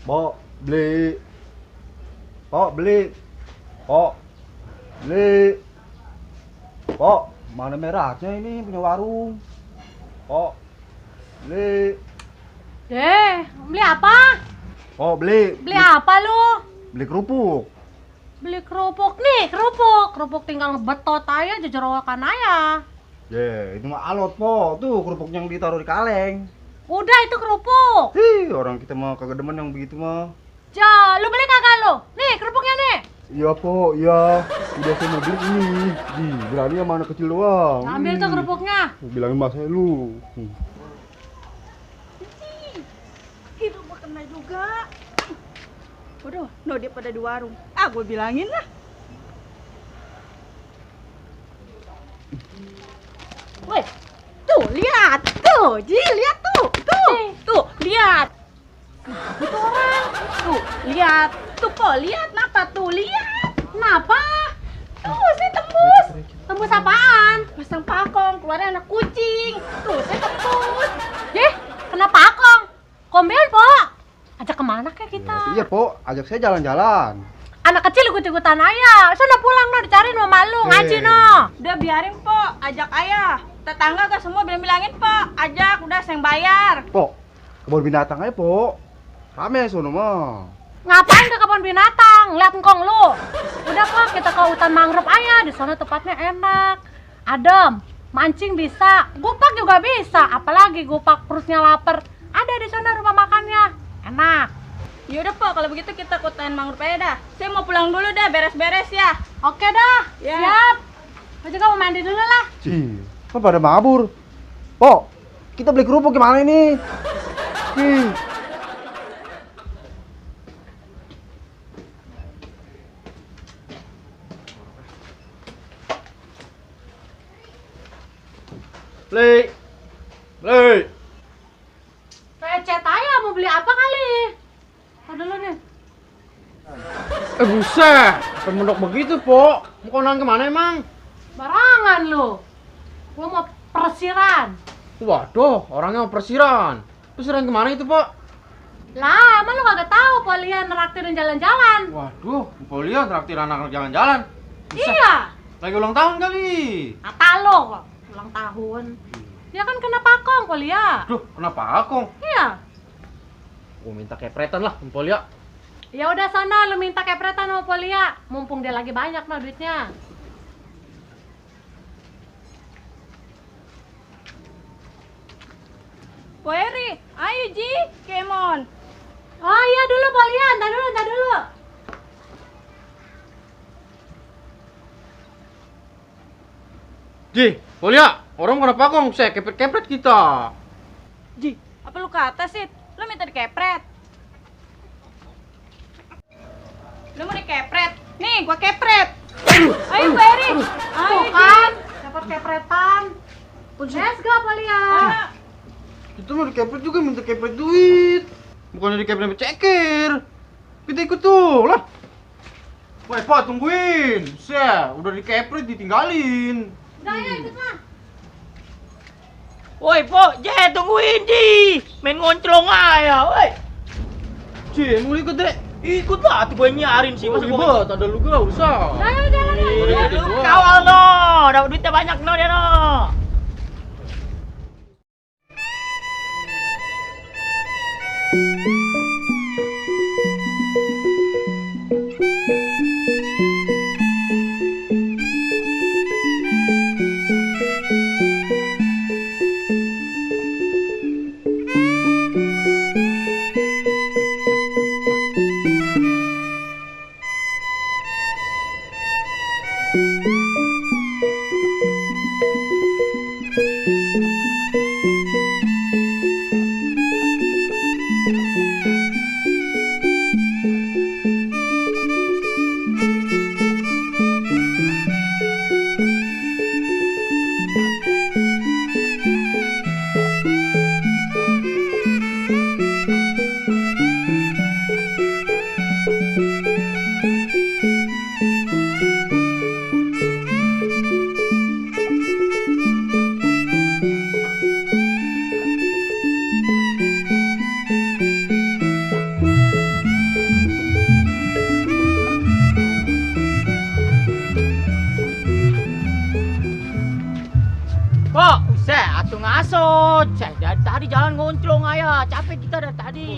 Pok, beli. Pok, beli. Pok, beli. Pok, mana merahnya ini punya warung? Pok, beli. Beli apa? Pok, beli. Beli apa lu? Beli kerupuk. Beli kerupuk nih, kerupuk. Kerupuk tinggal ngebetot aja, jejerokan aja. Itu mah alot, Pok. Tuh kerupuk yang ditaruh di kaleng. Udah itu kerupuk. Orang kita mah kagak demen yang begitu mah. Lu beli kagak lu? Nih kerupuknya nih. Iya, Pok, iya. Udah saya mau beli ini. Berani sama anak kecil doang. Ambil tuh kerupuknya. Bilangin mas saya lu. Hidup gua kena juga. Waduh, no dia pada di warung. Gue bilangin lah. Woi, tuh lihat, tuh, lihat tuh, tuh, lihat. Itu orang, tuh, lihat, tuh kok lihat, kenapa tuh, lihat, Kenapa? tuh, saya tembus, Tembus apaan? pasang pakong, keluarnya anak kucing, tuh, saya tembus. Kenapa akong? Kombel, Pok. Ajak kemana kayak kita? Iya, Pok. Ajak saya jalan-jalan. Anak kecil ikut-ikutan aja. Sana pulang no, dicariin sama lu, ngaji no. Udah biarin Pok, ajak ayah. Tetangga gak semua bilangin Pok, ajak, udah saya yang bayar. Pok, kebun binatang aja, Pok. Rame sono mah. Ngapain ke kebun binatang? Lihat engkong lu. Udah Pok, kita ke hutan mangrove aja. Di sana tempatnya enak. Adem, mancing bisa, gupak juga bisa. Apalagi gupak perutnya lapar. Ada di sana rumah makannya. Enak. Yaudah Pok, kalau begitu kita ke hutan mangrove aja dah. Saya mau pulang dulu dah, beres-beres ya. Oke dah. Ya. Siap. Lu juga mau mandi dulu lah. Kan pada mabur. Pok, kita beli kerupuk gimana ini? Beli. Recet aja mau beli apa kali? Tar dulu nih. Buset, pemendok begitu, Pok. Mau kondangan kemana emang? Barangan lu. Gua mau persiran. Waduh, orangnya mau persiran. Persiran kemana itu, Pok? Lah, emang lu kagak tahu Polian neraktirin jalan-jalan? Waduh, Mpok lihat traktir anak jalan-jalan. Buset, Iya. lagi ulang tahun kali. Kata lo kok ulang tahun. Ya kan kena pakong Polia. Duh, kenapa aku? Iya. Gua minta kepretan lah, Mpok lihat. Ya udah sana lu minta kepretan sama Polia. Mumpung dia lagi banyak no duitnya. Poeri, ayo Ji, Kemon. Oh iya dulu Polia, entar dulu. Ji, Mpok lihat, orang kenapa kong? Saya kepret-kepret kita. Ji, apa lu ke atas sih? Lu minta dikepret. Lu mau dikepret? Nih, gua kepret. Ayo Poeri. Ayo Tuh Ji. kan, dapat kepretan. Let's go Polia. Ah, Kita mau dikepret juga minta kepret duit. Bukannya dikepret ceker. Kita ikut tuh, lah. Woi, Pak, tungguin. Saya udah dikepret ditinggalin. Udah ya ikut mah. Woi, Pok, tungguin, Ji. Main ngonclong aja, woi. Ci, mau ikut deh. Ikut lah, tuh gue nyarin sih. Masa gua Ribet, ada lu gak usah. Udah ya jalan ya. Udah jadi dua. kawal no, dapat duitnya banyak no dia no. ngaso. Dari tadi jalan ngonclong ayah. Capek kita dari tadi.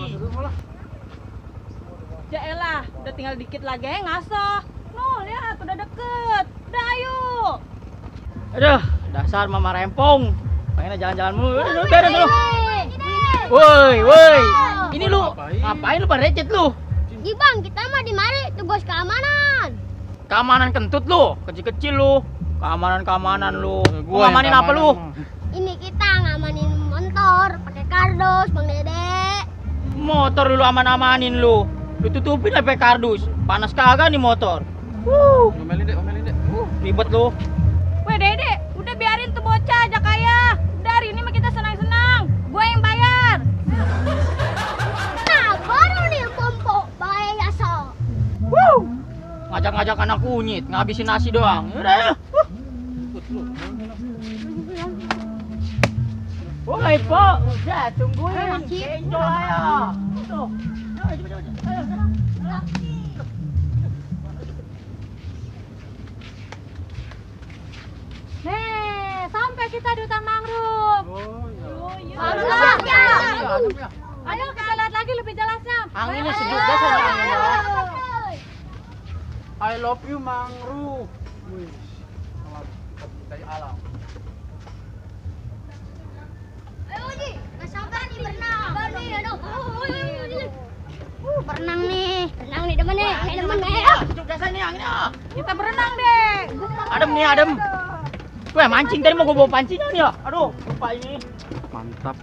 Jaelah, udah tinggal dikit lagi ngaso. No, lihat udah deket. Udah ayo. Aduh, dasar mama rempong. Pengennya jalan-jalan mulu. Beres lu. Woi. Ini lu ngapain lu pada recet lu? Bang, kita mah di mari tugas keamanan. Keamanan kentut lu, kecil-kecil lu. Keamanan lu. Gua ngamanin apa lu? Ini kita ngamanin motor pakai kardus, Bang Dede. Motor dulu aman-amanin lu. Lu tutupin pakai kardus. Panas kagak nih motor. Omelin deh. Ribet lu. Weh Dede, udah biarin tuh bocah aja kaya. Dari ini mah kita senang-senang. Gue yang bayar. Nah, baru nih pompo bahaya so. Ngajak-ngajak anak kunyit, ngabisin nasi doang. Udah ya. Woi, Po. Udah, tungguin. Kenjol aja. Tuh. Ayo, coba. Ayo, sana. Nih, sampai kita di hutan mangrove. Ayo kita lihat lagi lebih jelasnya. Anginnya sejuk deh sana anginnya. I love you mangrove. Wih, sangat mencintai alam. Ayo Ji, nggak sabar nih berenang. Berenang nih demen nih, Sejuk deh sana anginnya. Kita berenang deh. Adem. Weh, mancing tadi mau gue bawa pancingan ya. Aduh, lupa ini. Mantap.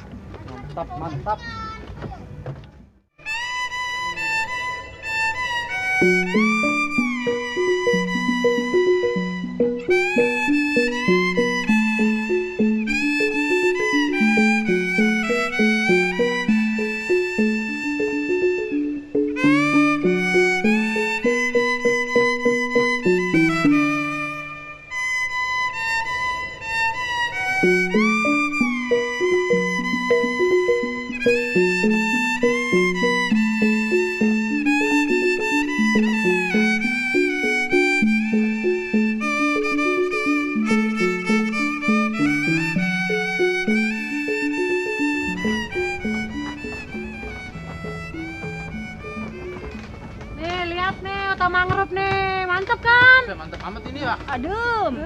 Nih, lihat nih hutan mangrove nih. Mantap kan? Mantap amat ini ya. Adem.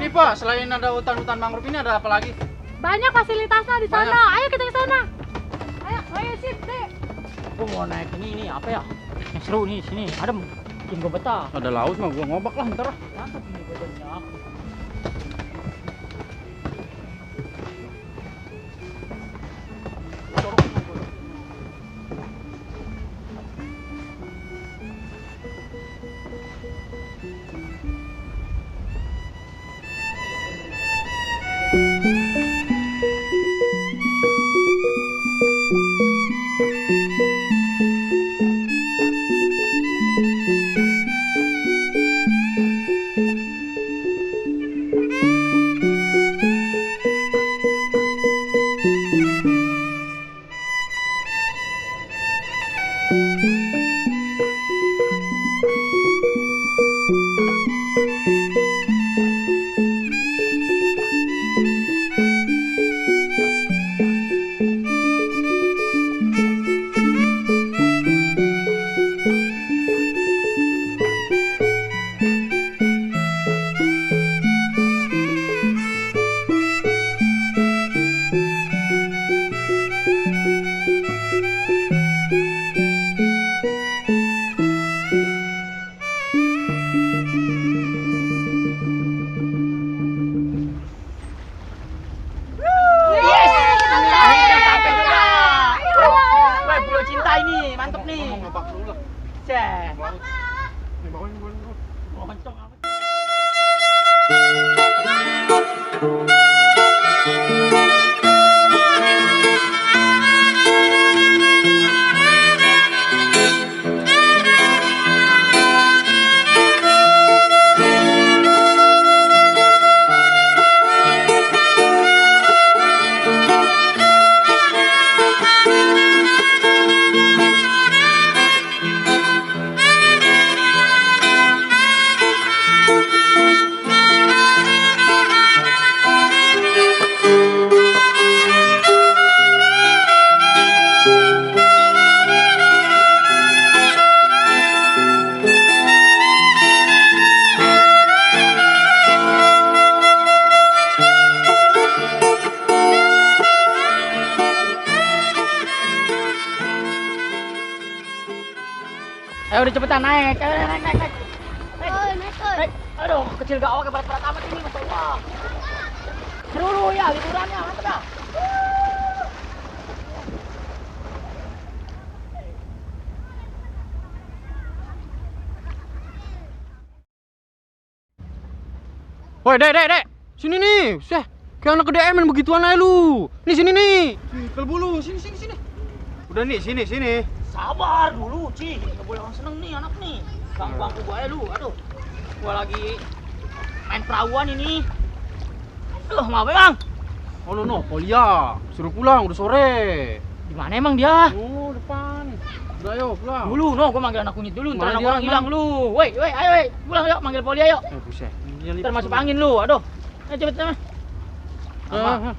Ini Pak, selain ada hutan-hutan mangrove ini ada apa lagi? Banyak fasilitasnya di sana. Banyak. Ayo kita ke sana. Ayo sip, deh. Gue mau naik ini apa ya? Yang seru nih sini. Adem. Bikin gue betah. Ada laut mah gua ngobak lah ntar lah. Mantap ini badannya. Mantap nih. Ngobak dulu lah. Cek. Nih bawain. Oh, kenceng amat. Ayo udah cepetan naik. Ayo naik. Oi, naik, oi. Naik. Aduh, kecil gak oke berat-berat amat ini, Masya Allah. Seru lu ya liburannya, mantap dah. Woi, Dek. Sini nih. Seh, kayak anak ke DM begituan aja lu. Nih sini nih. Kalbu lu, sini. Udah nih, sini. Sabar dulu, Ci. Gak boleh orang seneng nih anak nih. Ganggu gua ya lu, aduh. Gua lagi main perahuan ini. Maaf ya, Bang. Oh no, Polia. Suruh pulang, udah sore. Di mana emang dia? Oh, depan. Udah ayo pulang. Dulu, gua manggil anak kunyit dulu, ntar Mana anak dia, orang hilang lu. Woi, ayo, pulang yuk, manggil poli ayo. Buset. Ntar masuk angin lu, aduh. Ayo cepet. Ah.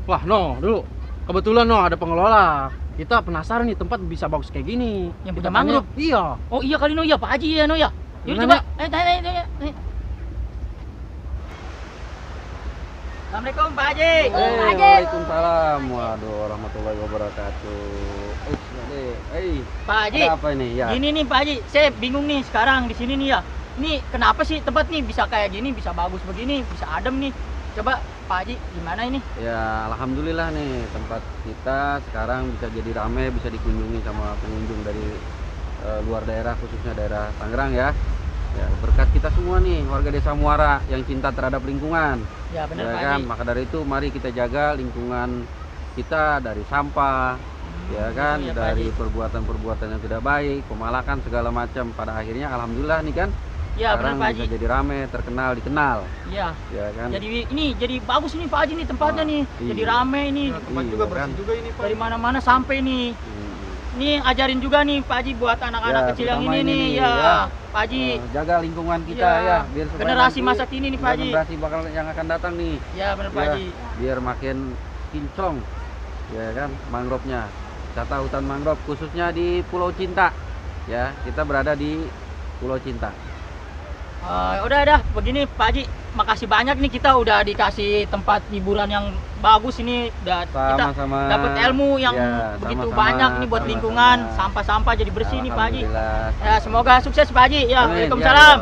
Wah, dulu. Kebetulan ada pengelola. Kita penasaran nih tempat bisa bagus kayak gini. Yang Kita punya mangrove? tanya. Iya. Oh iya kali ya, Pak Haji ya ya. Yuk Gimana? coba. Tanya. Assalamualaikum Pak Haji. Waalaikumsalam. Waduh, warahmatullahi wabarakatuh. Pak Haji. Ada apa ini ya? Gini nih Pak Haji, saya bingung nih sekarang di sini nih ya. Ini kenapa sih tempat nih bisa kayak gini, bisa bagus begini, bisa adem nih. Coba Pak Haji, gimana ini? Ya, alhamdulillah nih tempat kita sekarang bisa jadi ramai, bisa dikunjungi sama pengunjung dari luar daerah, khususnya daerah Tangerang ya. Ya, berkat kita semua nih warga Desa Muara yang cinta terhadap lingkungan. Ya benar Ya Pak kan, Haji. maka dari itu mari kita jaga lingkungan kita dari sampah, ya kan, iya, Pak dari Haji. perbuatan-perbuatan yang tidak baik, pemalakan segala macam. Pada akhirnya alhamdulillah nih kan, Ya benar sekarang Pak bisa Haji. jadi rame, terkenal, dikenal, Iya. ya kan. Jadi bagus nih Pak Haji nih tempatnya Wah, nih. iya. Jadi rame nih. Tempat Iya, juga kan? bersih juga ini, Pak. Dari mana-mana sampai nih. Nih ajarin juga nih Pak Haji buat anak-anak Ya, kecil yang terutama ini ini nih nih, ya. ya. Pak Haji. Jaga lingkungan kita Iya. ya, biar supaya Generasi nanti masa kini nih Pak Haji. generasi bakal yang akan datang nih, Ya benar Pak ya, Haji. biar makin kinclong, ya kan, mangrove-nya. Wisata hutan mangrove khususnya di Pulau Cinta, ya, kita berada di Pulau Cinta. Udah begini Pak Haji, makasih banyak nih kita udah dikasih tempat hiburan yang bagus ini, kita Sama-sama. dapat ilmu yang Ya, begitu sama-sama, banyak nih buat sama-sama. lingkungan, sampah-sampah jadi bersih nih Pak Haji. Alhamdulillah. Ya semoga sukses Pak Haji. Ya, Amin. Waalaikumsalam.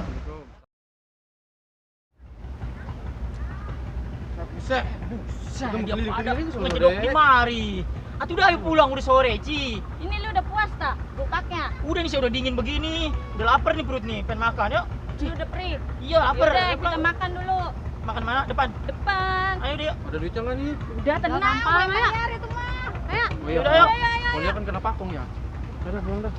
Ya, Buset. Saya Itu dia pada keliling-keliling semua, ngedok Dek. di mari. Atuh udah ayo pulang udah sore, Ci. Ini lu udah puas tak bukaknya? Udah nih saya udah dingin begini. Udah lapar nih perut nih, pengen makan yuk. Lu udah perih. Iya lapar. Udah Ayo kita pulang. makan dulu. Makan mana? Depan. Depan. Ayo deh. Yuk. Ada duitnya nggak nih? Udah tenang, gampang, gue ayo. bayar itu mah. Ayo. Oh iya, Udah, yuk. Oh iya kan kena pakong ya. Udah pulang dah.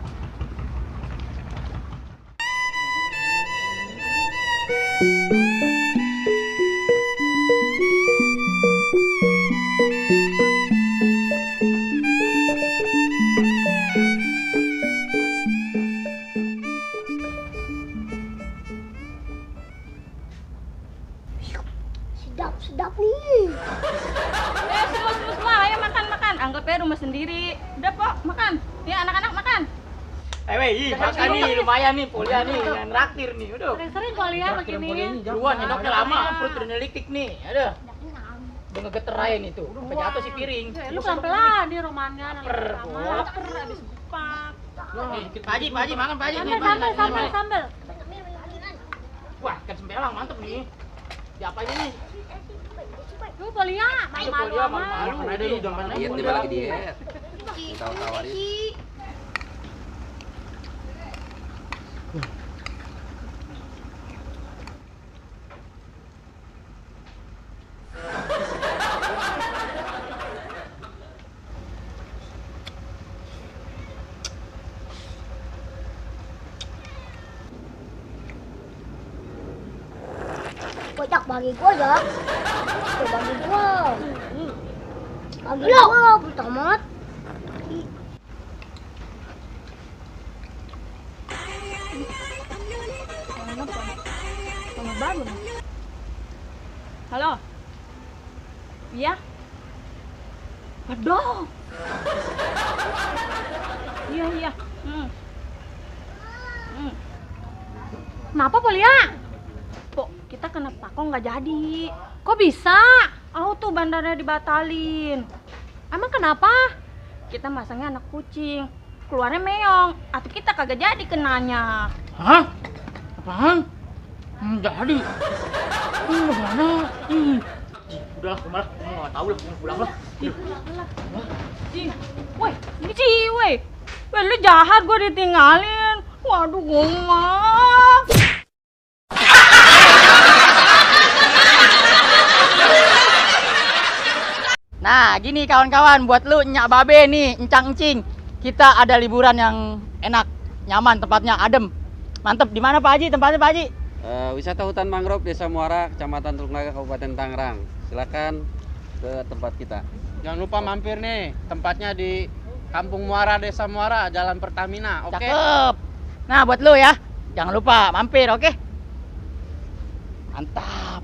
Sedap nih. Semua, ayo makan. Anggap aja rumah sendiri. Udah, Pok, makan. Ya, anak-anak makan. Ayo weh, makan nih lumayan nih, Polia nih, yang raktir nih. Udah. Sering-sering kali ya begini. Duluan nyendoknya lama, perut udah nyelitik nih. Aduh. Udah ngegeter aja nih tuh. Sampai jatuh si piring. Lu pelan-pelan di rumahnya. Lapar. Lapar abis bupak. Pak Haji, makan Pak Haji. Sambel. Wah, ikan sembelang mantep nih. Diapain ini? Lu Polia, Ayo malu-malu Polia, amat. malu-malu. Ada lu jangan Diet dia lagi diet. Tahu-tawarin. Kocak bagi gua ya. Tuh, bagi gua. Bagi gua, tamat. Baru. Halo. Iya. Aduh. Iya. Kenapa Polia? Kok kita kena pakong nggak jadi? Kok bisa? Oh tuh bandarnya dibatalin. Emang kenapa? kita masangnya anak kucing. Keluarnya meong, atau kita kagak jadi kenanya. Hah? Apaan? Jadi. Gimana? Udahlah, malah nggak tahu lah, pulang lah. Woi, Ci, woi. Weh, lu jahat gua ditinggalin. Waduh, gua mah. Nah, gini kawan-kawan, buat lu nyak babe nih, encang-encing. Kita ada liburan yang enak, nyaman, tempatnya adem. Mantep. Di mana Pak Haji? Tempatnya Pak Haji? Wisata hutan mangrove Desa Muara, Kecamatan Teluk Naga, Kabupaten Tangerang. Silakan ke tempat kita. Jangan lupa mampir nih, tempatnya di Kampung Muara, Desa Muara, Jalan Pertamina. Oke. Cakep. Nah, buat lu ya, jangan lupa mampir, oke? Mantap.